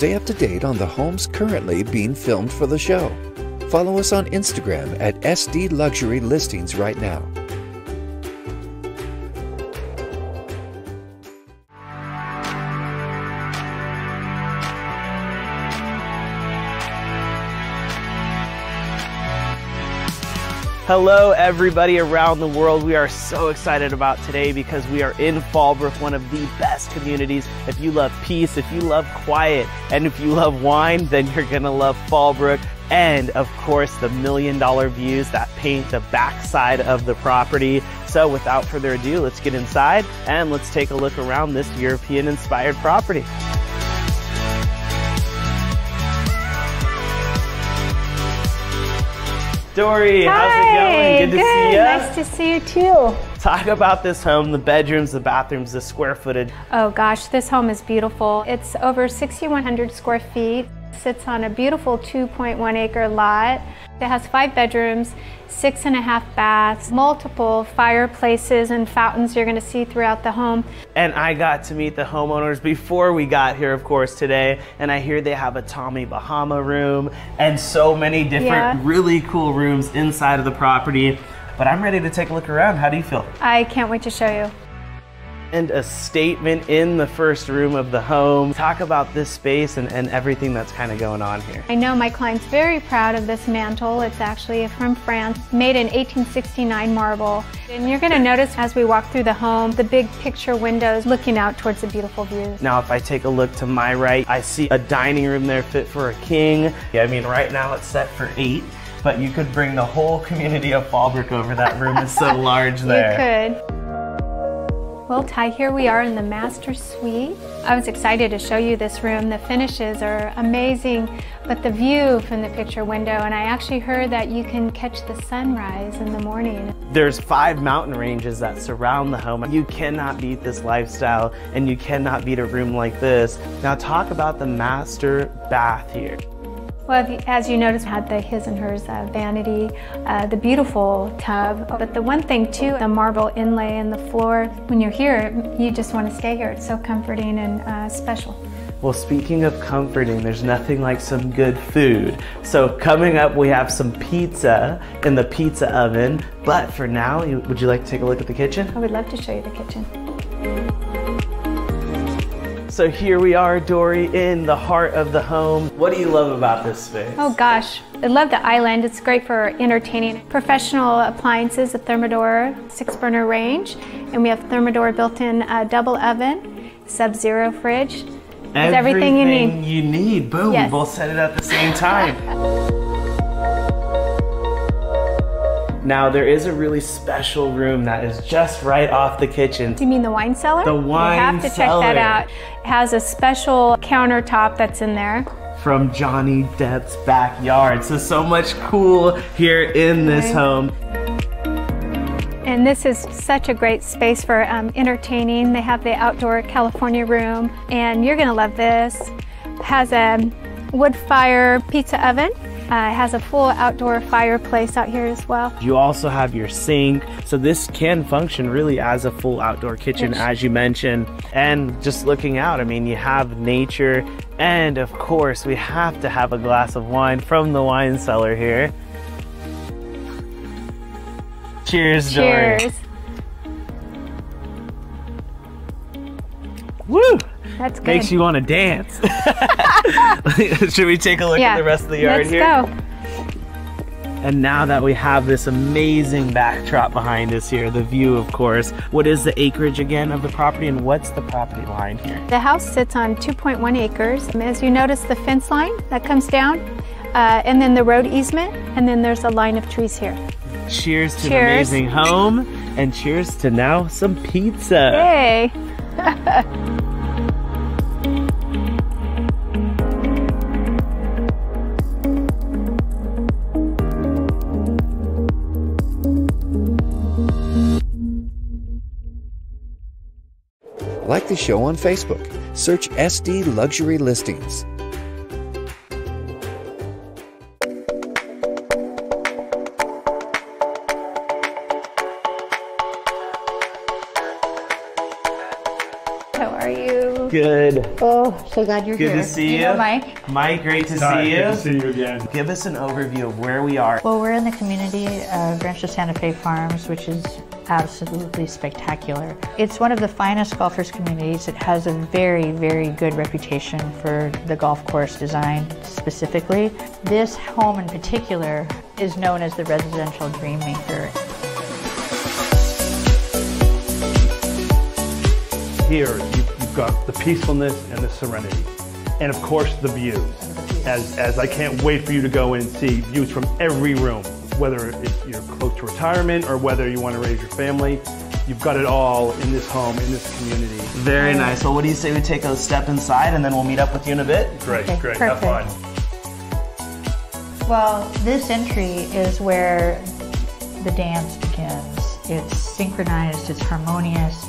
stay up to date on the homes currently being filmed for the show. Follow us on Instagram at SD Luxury Listings right now. Hello everybody around the world. We are so excited about today because we are in Fallbrook, one of the best communities. If you love peace, if you love quiet, and if you love wine, then you're gonna love Fallbrook. And of course, the $1 million views that paint the backside of the property. So without further ado, let's get inside and let's take a look around this European-inspired property. Dory, Hi, how's it going? Good to see you. Nice to see you too. Talk about this home, the bedrooms, the bathrooms, the square footage. Oh gosh, this home is beautiful. It's over 6,100 square feet. Sits on a beautiful 2.1 acre lot. It has 5 bedrooms, 6.5 baths, multiple fireplaces and fountains you're going to see throughout the home. And I got to meet the homeowners before we got here, of course, today. And I hear they have a Tommy Bahama room and so many different really cool rooms inside of the property. But I'm ready to take a look around. How do you feel? I can't wait to show you. And a statement in the first room of the home. Talk about this space and everything that's kind of going on here. I know my client's very proud of this mantle. It's actually from France, made in 1869 marble. And you're going to notice as we walk through the home, the big picture windows looking out towards the beautiful views. Now, if I take a look to my right, I see a dining room there fit for a king. I mean, right now it's set for 8. But you could bring the whole community of Fallbrook over. That room is so large there. You could. Well, Ty, here we are in the master suite. I was excited to show you this room. The finishes are amazing, but the view from the picture window, and I actually heard that you can catch the sunrise in the morning. There's 5 mountain ranges that surround the home. You cannot beat this lifestyle, and you cannot beat a room like this. Now talk about the master bath here. Well, as you notice, had the his and hers vanity, the beautiful tub. But the one thing too, the marble inlay in the floor. When you're here, you just want to stay here. It's so comforting and special. Well, speaking of comforting, there's nothing like some good food. So coming up, we have some pizza in the pizza oven. But for now, would you like to take a look at the kitchen? I would love to show you the kitchen. So here we are, Dory, in the heart of the home. What do you love about this space? Oh gosh, I love the island. It's great for entertaining. Professional appliances, a Thermador 6-burner range, and we have Thermador built-in double oven, Sub-Zero fridge. It's everything you need. You need. Boom, yes. We both said it at the same time. Now, there is a really special room that is just right off the kitchen. Do you mean the wine cellar? The wine cellar. You have to check that out. It has a special countertop that's in there. From Johnny Depp's backyard. So much cool here in this home. And this is such a great space for entertaining. They have the outdoor California room, and you're gonna love this. It has a wood fire pizza oven. It has a full outdoor fireplace out here as well. You also have your sink, so this can function really as a full outdoor kitchen, as you mentioned. And just looking out, I mean, you have nature, and of course, we have to have a glass of wine from the wine cellar here. Cheers, Dory. Cheers. Woo! That's good. Makes you want to dance. Should we take a look at the rest of the yard here? Let's go. And now that we have this amazing backdrop behind us here, the view, of course, what is the acreage again of the property, and what's the property line here? The house sits on 2.1 acres. As you notice, the fence line that comes down, and then the road easement, and then there's a line of trees here. Cheers to an amazing home, and cheers to now some pizza. Hey! Like the show on Facebook. Search SD Luxury Listings. How are you? Good. Oh, so glad you're here. Good to see you. Mike? Mike, great to Hi, see you. good to see you again. Give us an overview of where we are. Well, we're in the community of Rancho Santa Fe Farms, which is absolutely spectacular. It's one of the finest golfers communities. It has a very, very good reputation for the golf course design specifically. This home in particular is known as the residential dream maker. Here, you've got the peacefulness and the serenity. And of course, the views. As I can't wait for you to go in and see views from every room, whether it's you're close to retirement or whether you want to raise your family. You've got it all in this home, in this community. Very nice. Well, what do you say we take a step inside and then we'll meet up with you in a bit? Great, Okay, great. perfect. Have fun. Well, this entry is where the dance begins. It's synchronized, it's harmonious.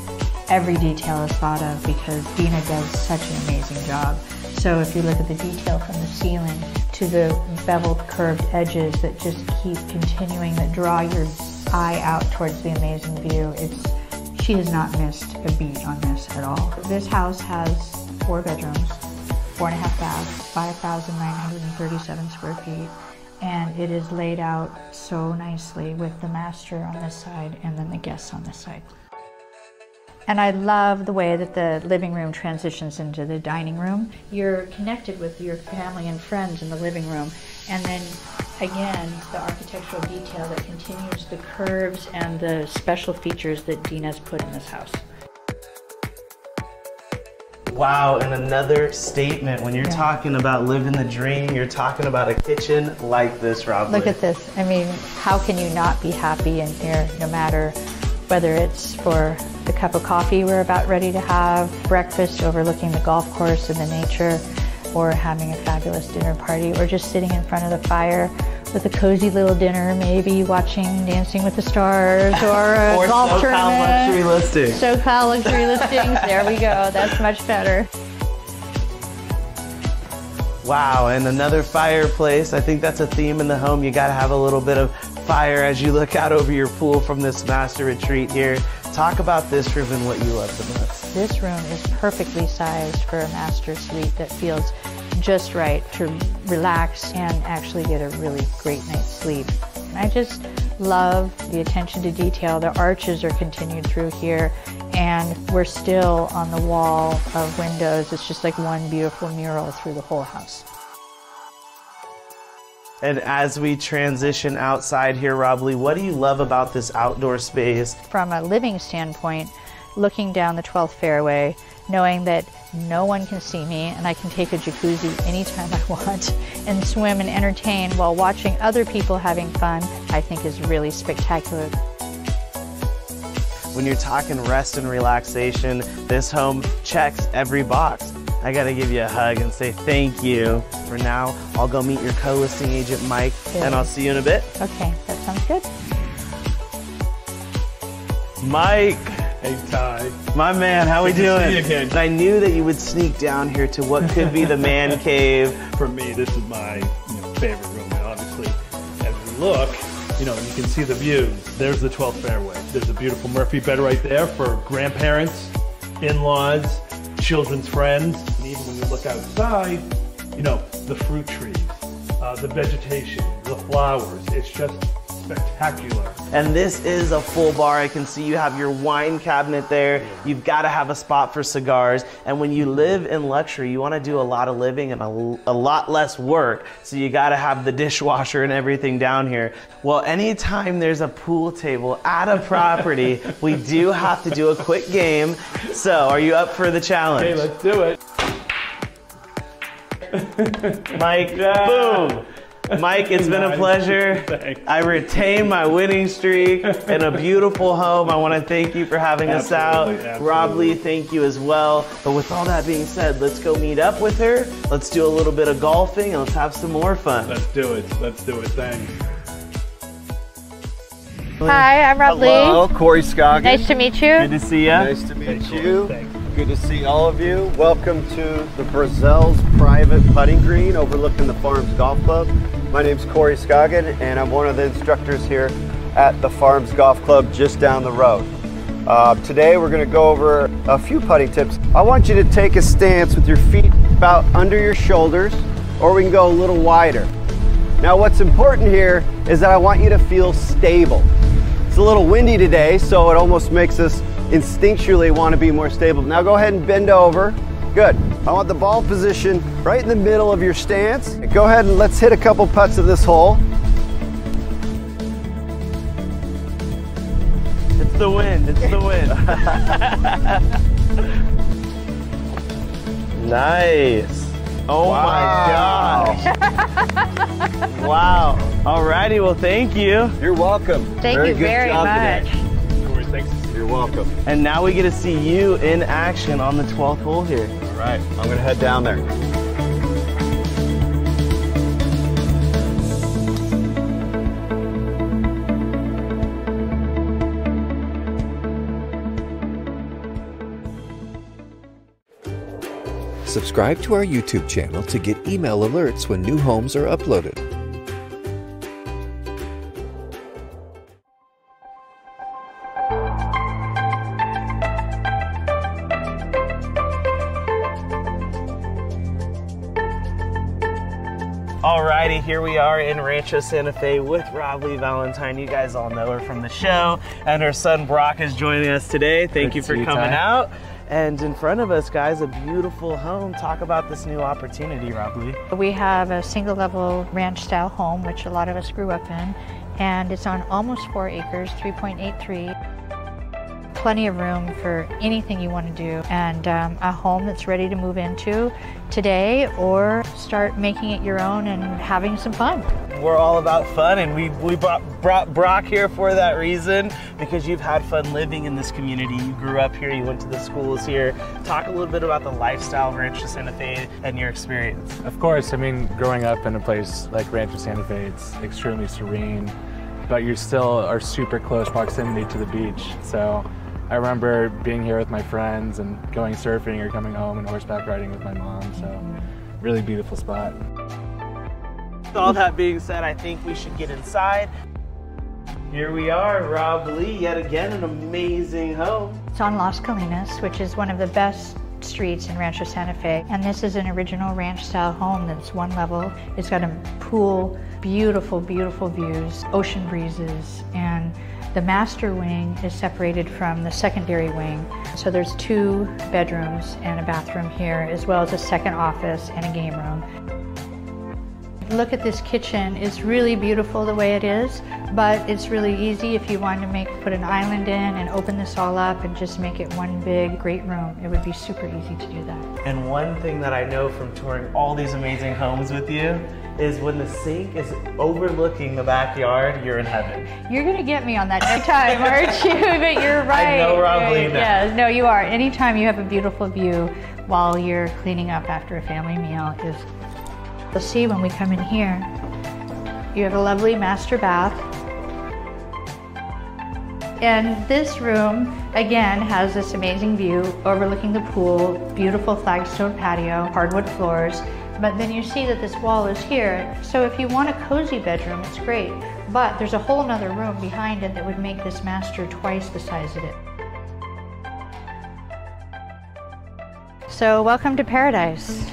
Every detail is thought of because Dina does such an amazing job. So if you look at the detail from the ceiling to the beveled curved edges that just keep continuing, that draw your eye out towards the amazing view, she has not missed a beat on this at all. This house has 4 bedrooms, 4.5 baths, 5,937 square feet, and it is laid out so nicely with the master on this side and then the guests on this side. And I love the way that the living room transitions into the dining room. You're connected with your family and friends in the living room. And then again, the architectural detail that continues the curves and the special features that Dina's put in this house. Wow, and another statement. When you're talking about living the dream, you're talking about a kitchen like this, Rob. Look at this. I mean, how can you not be happy in here, no matter whether it's for the cup of coffee we're about ready to have, breakfast overlooking the golf course and the nature, or having a fabulous dinner party, or just sitting in front of the fire with a cozy little dinner, maybe watching Dancing with the Stars or a or golf SoCal tournament. Luxury Listings. SoCal Luxury Listings. There we go. That's much better. Wow, and another fireplace. I think that's a theme in the home. You got to have a little bit of fire as you look out over your pool from this master retreat here. Talk about this room and what you love the most. This room is perfectly sized for a master suite that feels just right to relax and actually get a really great night's sleep. And I just love the attention to detail. The arches are continued through here, and we're still on the wall of windows. It's just like one beautiful mural through the whole house. And as we transition outside here, Rob Lee, what do you love about this outdoor space? From a living standpoint, looking down the 12th fairway, knowing that no one can see me and I can take a jacuzzi anytime I want and swim and entertain while watching other people having fun, I think is really spectacular. When you're talking rest and relaxation, this home checks every box. I gotta give you a hug and say thank you. For now, I'll go meet your co-listing agent, Mike, and I'll see you in a bit. Okay, that sounds good. Mike. Hey, Ty. My man, how we Good to doing? see you again. And I knew that you would sneak down here to what could be the man cave. For me, this is my favorite room. And obviously, as we look, you can see the views. There's the 12th fairway. There's a beautiful Murphy bed right there for grandparents, in-laws, children's friends. And even when you look outside, the fruit trees, the vegetation, the flowers. It's just spectacular. And this is a full bar. I can see you have your wine cabinet there. You've got to have a spot for cigars. And when you live in luxury, you want to do a lot of living and a lot less work. So you got to have the dishwasher and everything down here. Well, anytime there's a pool table at a property, we do have to do a quick game. So are you up for the challenge? Okay, let's do it. Mike, boom. Mike, it's been a pleasure. Thanks. I retain my winning streak in a beautiful home. I want to thank you for having us out. Absolutely. Rob Lee, thank you as well. But with all that being said, let's go meet up with her. Let's do a little bit of golfing and let's have some more fun. Let's do it. Let's do it. Thanks. Hi, I'm Rob Hello, Lee. Corey Scoggin. Nice to meet you. Good to see you. Nice to meet you. Thanks. Good to see all of you. Welcome to the Brazil's private putting green overlooking the Farms Golf Club. My name's Corey Scoggin and I'm one of the instructors here at the Farms Golf Club just down the road. Today we're going to go over a few putting tips. I want you to take a stance with your feet about under your shoulders, or we can go a little wider. Now what's important here is that I want you to feel stable. It's a little windy today, so it almost makes us instinctually want to be more stable. Now go ahead and bend over. Good. I want the ball position right in the middle of your stance. Go ahead and let's hit a couple putts of this hole. It's the wind, it's the wind. Nice. Oh Wow. my gosh. Wow. Alrighty, well thank you. You're welcome. Thank you very much. Corey, thanks. You're welcome. And now we get to see you in action on the 12th hole here. All right, I'm gonna head down there. Subscribe to our YouTube channel to get email alerts when new homes are uploaded. Alrighty, here we are in Rancho Santa Fe with Rob Lee Valentine. You guys all know her from the show, and her son Brock is joining us today. Thank you for coming out. And in front of us, guys, a beautiful home. Talk about this new opportunity, Rob Lee. We have a single level ranch style home, which a lot of us grew up in, and it's on almost 4 acres, 3.83. Plenty of room for anything you want to do, and a home that's ready to move into today or start making it your own and having some fun. We're all about fun, and we brought Brock here for that reason, because you've had fun living in this community. You grew up here, you went to the schools here. Talk a little bit about the lifestyle of Rancho Santa Fe and your experience. Of course, I mean, growing up in a place like Rancho Santa Fe, it's extremely serene, but you still are super close proximity to the beach. So I remember being here with my friends and going surfing or coming home and horseback riding with my mom, so really beautiful spot. With all that being said, I think we should get inside. Here we are, Rob Lee, yet again an amazing home. It's on Las Colinas, which is one of the best streets in Rancho Santa Fe, and this is an original ranch style home that's one level. It's got a pool, beautiful, beautiful views, ocean breezes, and the master wing is separated from the secondary wing. So there's 2 bedrooms and a bathroom here, as well as a second office and a game room. Look at this kitchen. It's really beautiful the way it is, but it's really easy if you wanted to put an island in and open this all up and just make it one big great room. It would be super easy to do that. And one thing that I know from touring all these amazing homes with you is when the sink is overlooking the backyard, you're in heaven. You're gonna get me on that every time, aren't you? But you're right. I know Rob Lee now. Yes, no, you are. Anytime you have a beautiful view while you're cleaning up after a family meal is. You'll see when we come in here, you have a lovely master bath. And this room, again, has this amazing view overlooking the pool, beautiful flagstone patio, hardwood floors. But then you see that this wall is here. So if you want a cozy bedroom, it's great. But there's a whole nother room behind it that would make this master twice the size of it. So welcome to paradise.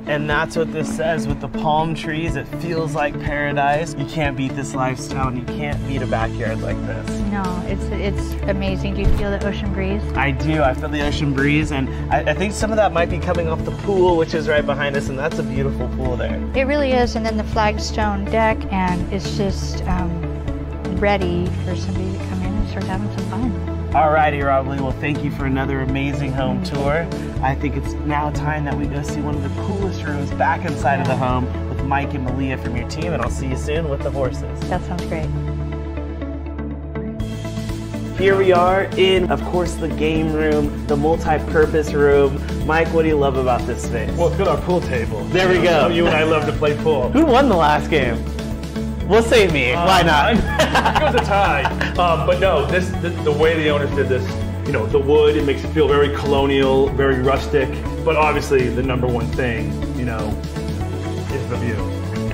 And that's what this says with the palm trees. It feels like paradise. You can't beat this lifestyle, and you can't beat a backyard like this. No, it's amazing. Do you feel the ocean breeze? I do. I feel the ocean breeze, and I think some of that might be coming off the pool, which is right behind us, and that's a beautiful pool there. It really is, and then the flagstone deck, and it's just ready for somebody to come in and start having some fun. Alrighty, Rob Lee, well thank you for another amazing home tour. I think it's now time that we go see one of the coolest rooms back inside of the home with Mike and Malia from your team, and I'll see you soon with the horses. That sounds great. Here we are in, of course, the game room, the multi-purpose room. Mike, what do you love about this space? Well, it's got our pool table. There we go. You and I love to play pool. Who won the last game? We'll say me. Why not? It was a tie. But no, the way the owners did this, you know, the wood, it makes it feel very colonial, very rustic. But obviously, the number one thing, you know, is the view.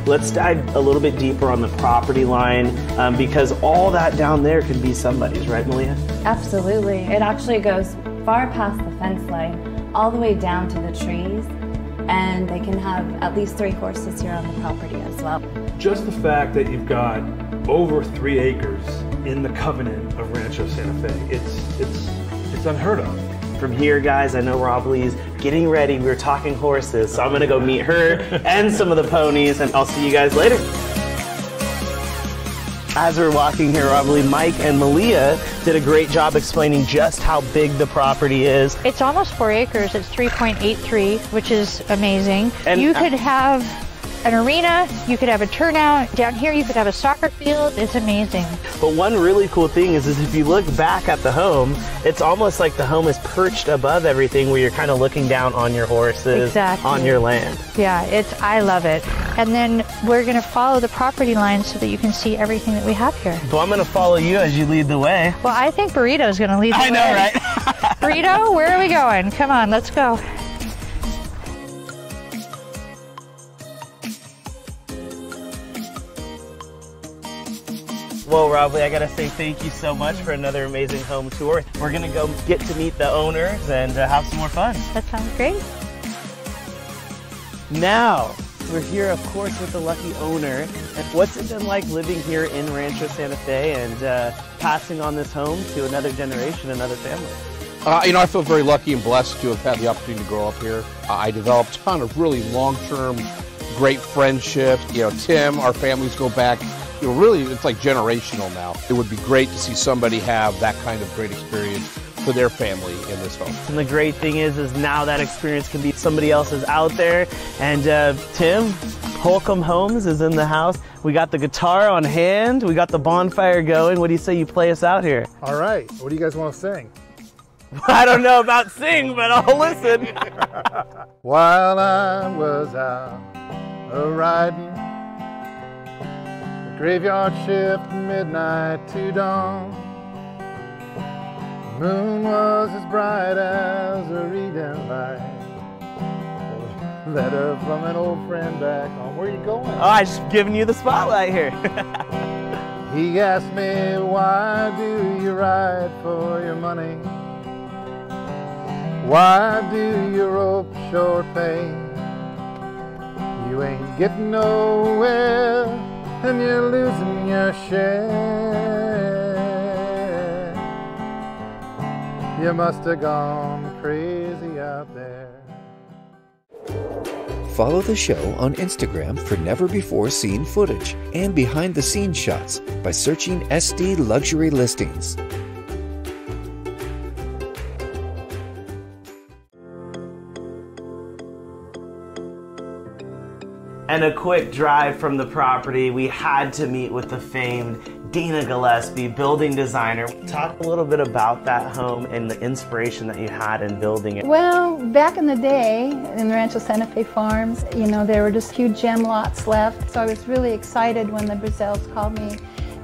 Let's dive a little bit deeper on the property line because all that down there could be somebody's, right, Malia? Absolutely. It actually goes far past the fence line, all the way down to the trees, and they can have at least 3 horses here on the property as well. Just the fact that you've got over 3 acres in the covenant of Rancho Santa Fe, it's unheard of. From here, guys, I know Rob Lee's getting ready. We were talking horses, so I'm gonna go meet her and some of the ponies, and I'll see you guys later. As we're walking here, Rob Lee, Mike and Malia did a great job explaining just how big the property is. It's almost 4 acres. It's 3.83, which is amazing. And you could have an arena, you could have a turnout. Down here, you could have a soccer field. It's amazing. But one really cool thing is if you look back at the home, it's almost like the home is perched above everything where you're kind of looking down on your horses, exactly, on your land. Yeah, I love it. And then we're gonna follow the property line so that you can see everything that we have here. Well, I'm gonna follow you as you lead the way. Well, I think Burrito's gonna lead the way. I know, right? Burrito, where are we going? Come on, let's go. Well, Rob Lee, I gotta say thank you so much for another amazing home tour. We're gonna go get to meet the owners and have some more fun. That sounds great. Now, we're here, of course, with the lucky owner. And what's it been like living here in Rancho Santa Fe and passing on this home to another generation, another family? You know, I feel very lucky and blessed to have had the opportunity to grow up here. I developed a ton of really long-term, great friendships. You know, Tim, our families go back. You know, really, it's like generational now. It would be great to see somebody have that kind of great experience for their family in this home. And the great thing is now that experience can be somebody else's out there. And Tim, Holcomb Homes is in the house. We got the guitar on hand. We got the bonfire going. What do you say you play us out here? All right. What do you guys want to sing? I don't know about sing, but I'll listen. While I was out a-riding, graveyard shift, midnight to dawn. The moon was as bright as a reading light. Letter from an old friend back home. Where are you going? Oh, I just giving you the spotlight here. He asked me, why do you ride for your money? Why do you rope short pay? You ain't getting nowhere and you're losing your share. You must have gone crazy out there. Follow the show on Instagram for never-before-seen footage and behind-the-scenes shots by searching SD Luxury Listings. And a quick drive from the property, we had to meet with the famed Dina Gillespie, building designer. Talk a little bit about that home and the inspiration that you had in building it. Well, back in the day in Rancho Santa Fe Farms, you know, there were just few gem lots left. So I was really excited when the Brazils called me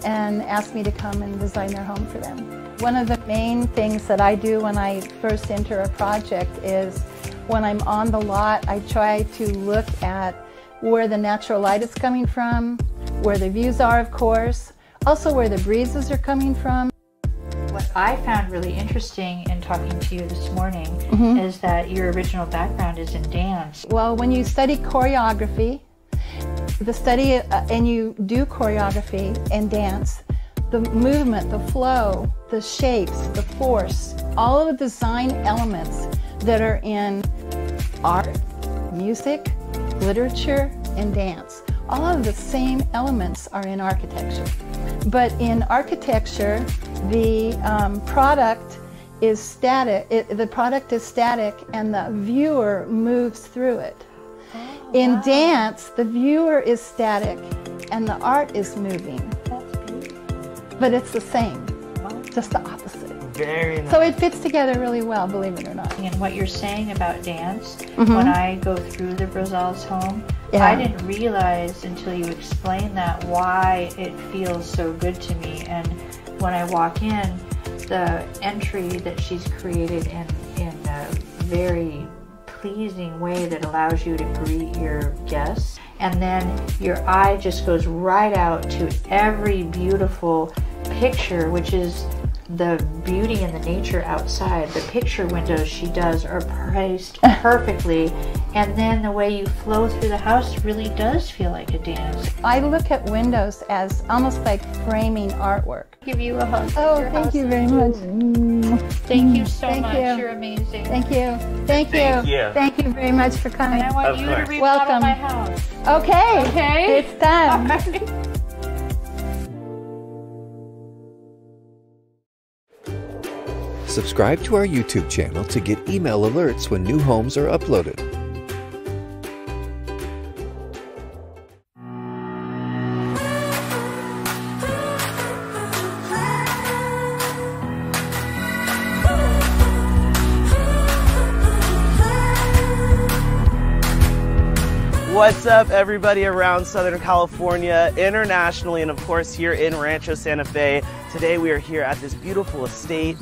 and asked me to come and design their home for them. One of the main things that I do when I first enter a project is when I'm on the lot, I try to look at where the natural light is coming from, where the views are, of course, also where the breezes are coming from. What I found really interesting in talking to you this morning is that your original background is in dance. Well, when you study choreography, and you do choreography and dance, the movement, the flow, the shapes, the force, all of the design elements that are in art, music, literature, and dance. All of the same elements are in architecture. But in architecture, the product is static. The product is static and the viewer moves through it. In dance, the viewer is static and the art is moving. But it's the same, just the opposite. Very nice. So it fits together really well, believe it or not. And what you're saying about dance, when I go through the Brazils' home, Yeah. I didn't realize until you explained that why it feels so good to me. And when I walk in, the entry that she's created in a very pleasing way that allows you to greet your guests and then your eye just goes right out to every beautiful picture, which is the beauty and the nature outside. The picture windows she does are placed perfectly, and then the way you flow through the house really does feel like a dance. I look at windows as almost like framing artwork. Give you a hug. Oh, thank you very much. Thank you so Thank much. you. You're amazing. Thank you. Thank you. Thank you. Thank you very much for coming. And I want you to remodel Welcome. my house. Okay. Okay. It's done. Subscribe to our YouTube channel to get email alerts when new homes are uploaded. What's up, everybody around Southern California, internationally, and of course here in Rancho Santa Fe. Today we are here at this beautiful estate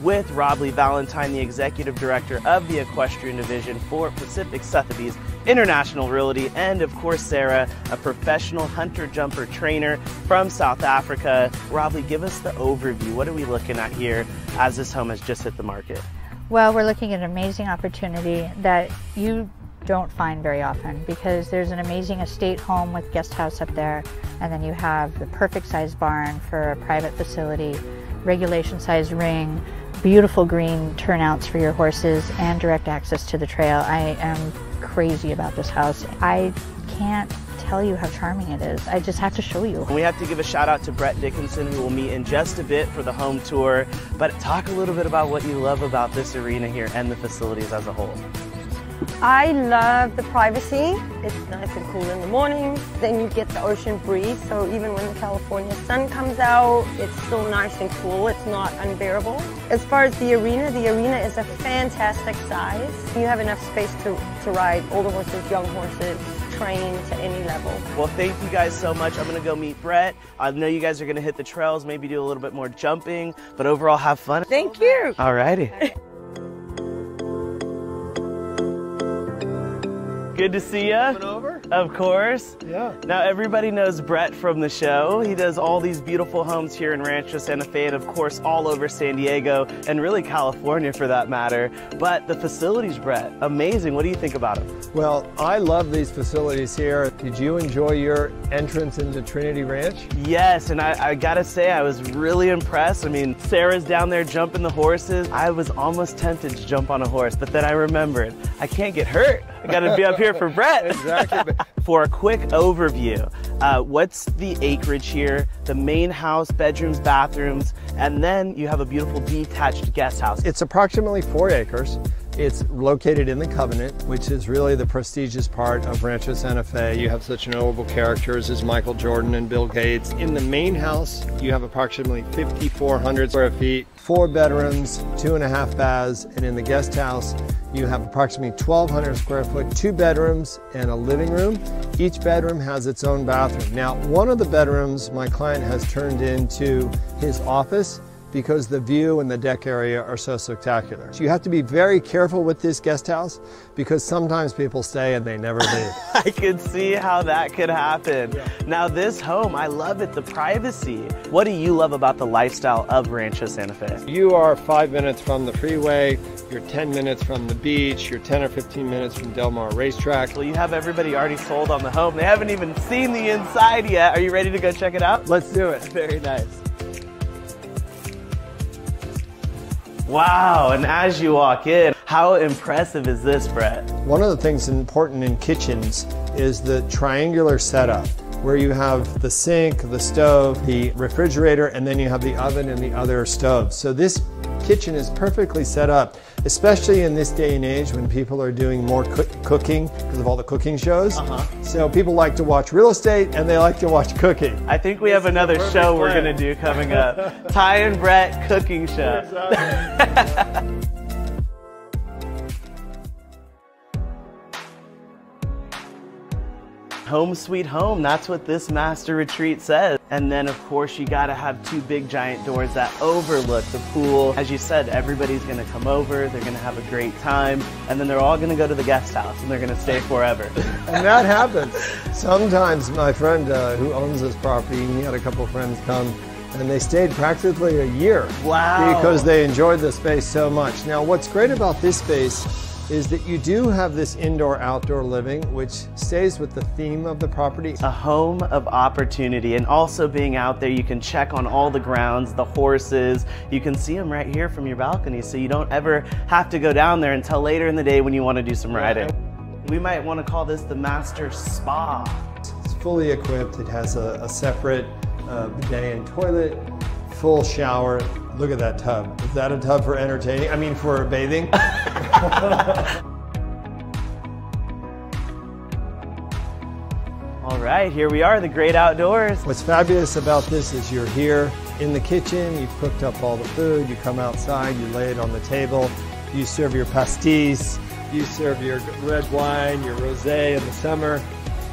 with Rob Lee Valentine, the Executive Director of the Equestrian Division for Pacific Sotheby's International Realty, and of course Sarah, a professional hunter-jumper trainer from South Africa. Rob Lee, give us the overview. What are we looking at here as this home has just hit the market? Well, we're looking at an amazing opportunity that you don't find very often, because there's an amazing estate home with guest house up there, and then you have the perfect size barn for a private facility, regulation size ring, beautiful green turnouts for your horses, and direct access to the trail. I am crazy about this house. I can't tell you how charming it is. I just have to show you. We have to give a shout out to Brett Dickinson, who will meet in just a bit for the home tour, but talk a little bit about what you love about this arena here and the facilities as a whole. I love the privacy. It's nice and cool in the morning. Then you get the ocean breeze, so even when the California sun comes out, it's still nice and cool. It's not unbearable. As far as the arena is a fantastic size. You have enough space to ride older horses, young horses, train to any level. Well, thank you guys so much. I'm going to go meet Brett. I know you guys are going to hit the trails, maybe do a little bit more jumping, but overall have fun. Thank you. All righty. Good to see you. Coming over? Of course. Yeah. Now everybody knows Brett from the show. He does all these beautiful homes here in Rancho Santa Fe and of course all over San Diego and really California for that matter. But the facilities, Brett, amazing. What do you think about them? Well, I love these facilities here. Did you enjoy your entrance into Trinity Ranch? Yes, and I gotta say I was really impressed. I mean, Sarah's down there jumping the horses. I was almost tempted to jump on a horse, but then I remembered I can't get hurt. I gotta be up here for Brett. Exactly. For a quick overview, what's the acreage here, the main house, bedrooms, bathrooms, and then you have a beautiful detached guest house. It's approximately 4 acres. It's located in the Covenant, which is really the prestigious part of Rancho Santa Fe. You have such notable characters as Michael Jordan and Bill Gates. In the main house, you have approximately 5,400 square feet, 4 bedrooms, 2.5 baths, and in the guest house, you have approximately 1,200 square foot, 2 bedrooms and a living room. Each bedroom has its own bathroom. Now, one of the bedrooms my client has turned into his office because the view and the deck area are so spectacular. So you have to be very careful with this guest house because sometimes people stay and they never leave. I could see how that could happen. Yeah. Now this home, I love it, the privacy. What do you love about the lifestyle of Rancho Santa Fe? You are 5 minutes from the freeway, you're 10 minutes from the beach, you're 10 or 15 minutes from Del Mar Racetrack. Well, you have everybody already sold on the home. They haven't even seen the inside yet. Are you ready to go check it out? Let's do it. Very nice. Wow, and as you walk in, how impressive is this, Brett? One of the things important in kitchens is the triangular setup, where you have the sink, the stove, the refrigerator, and then you have the oven and the other stoves. So this kitchen is perfectly set up, especially in this day and age when people are doing more cooking because of all the cooking shows. So people like to watch real estate and they like to watch cooking. I think we have another show we're going to do coming up. Ty and Brett cooking show. home sweet home. That's what this master retreat says. And then of course you gotta have 2 big giant doors that overlook the pool. As you said, everybody's gonna come over, they're gonna have a great time, and then they're all gonna go to the guest house and they're gonna stay forever. And that happens. Sometimes my friend who owns this property, he had a couple friends come, and they stayed practically a year. Wow. Because they enjoyed the space so much. Now what's great about this space is that you do have this indoor-outdoor living, which stays with the theme of the property. A home of opportunity, and also being out there, you can check on all the grounds, the horses. You can see them right here from your balcony, so you don't ever have to go down there until later in the day when you want to do some riding. We might want to call this the Master Spa. It's fully equipped. It has a separate bidet and toilet, full shower. Look at that tub. Is that a tub for entertaining? I mean, for bathing? All right, here we are, the great outdoors. What's fabulous about this is you're here in the kitchen, you've cooked up all the food, you come outside, you lay it on the table, you serve your pastis, you serve your red wine, your rosé in the summer,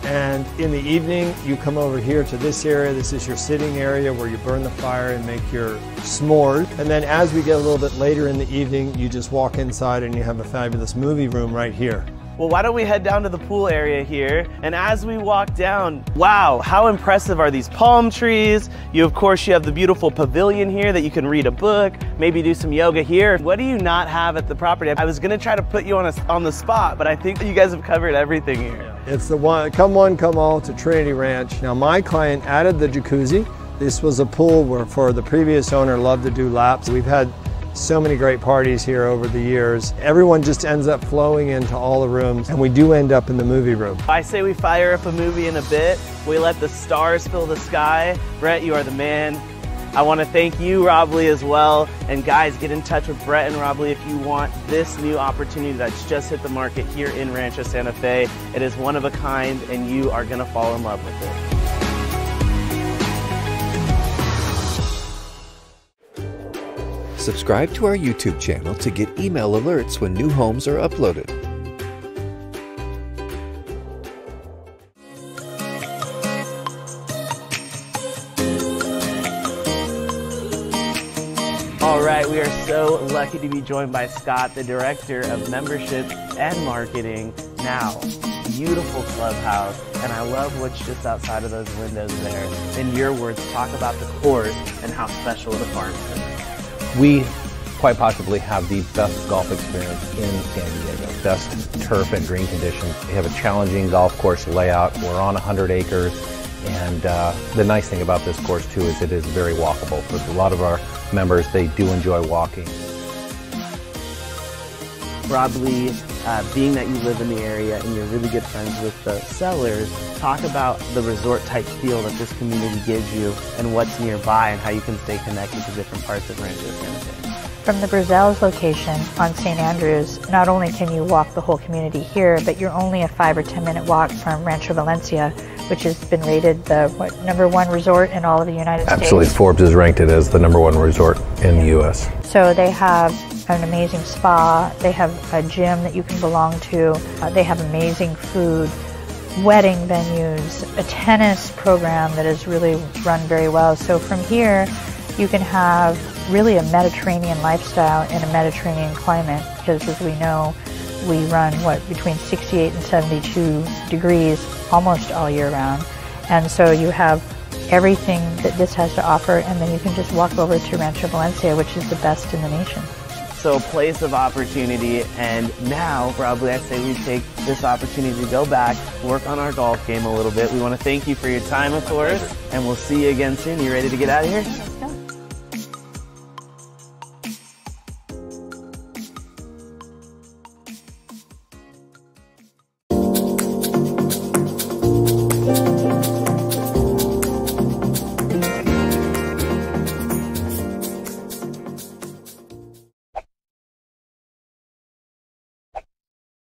and in the evening, you come over here to this area. This is your sitting area where you burn the fire and make your s'mores. And then as we get a little bit later in the evening, you just walk inside and you have a fabulous movie room right here. Well, why don't we head down to the pool area here? And as we walk down, wow, how impressive are these palm trees? Of course, you have the beautiful pavilion here that you can read a book, maybe do some yoga here. What do you not have at the property? I was gonna try to put you on the spot, but I think you guys have covered everything here. It's the one, come all to Trinity Ranch. Now, my client added the jacuzzi. This was a pool where for the previous owner loved to do laps. We've had so many great parties here over the years. Everyone just ends up flowing into all the rooms, and we do end up in the movie room. I say we fire up a movie in a bit. We let the stars fill the sky. Brett, you are the man. I want to thank you, Rob Lee, as well. And guys, get in touch with Brett and Rob Lee if you want this new opportunity that's just hit the market here in Rancho Santa Fe. It is one of a kind, and you are going to fall in love with it. Subscribe to our YouTube channel to get email alerts when new homes are uploaded. All right, we are so lucky to be joined by Scott, the Director of Membership and Marketing. Now, beautiful clubhouse, and I love what's just outside of those windows there. In your words, talk about the course and how special the farm is. We quite possibly have the best golf experience in San Diego. Best turf and green conditions. We have a challenging golf course layout. We're on 100 acres. And the nice thing about this course too is it is very walkable. For a lot of our members, they do enjoy walking. Rob Lee, being that you live in the area and you're really good friends with the sellers, talk about the resort type feel that this community gives you and what's nearby and how you can stay connected to different parts of Rancho Santa Fe. From the Brazils location on St. Andrews, not only can you walk the whole community here, but you're only a 5 or 10 minute walk from Rancho Valencia, which has been rated the #1 resort in all of the United States. Absolutely, Forbes has ranked it as the #1 resort in the U.S. So they have an amazing spa, they have a gym that you can belong to, they have amazing food, wedding venues, a tennis program that is really run very well. So from here, you can have really a Mediterranean lifestyle in a Mediterranean climate, because as we know, we run between 68 and 72 degrees almost all year round. And so you have everything that this has to offer, and then you can just walk over to Rancho Valencia, which is the best in the nation. So a place of opportunity, and now probably I say we take this opportunity to go back, work on our golf game a little bit. We want to thank you for your time, of course, and we'll see you again soon. You ready to get out of here?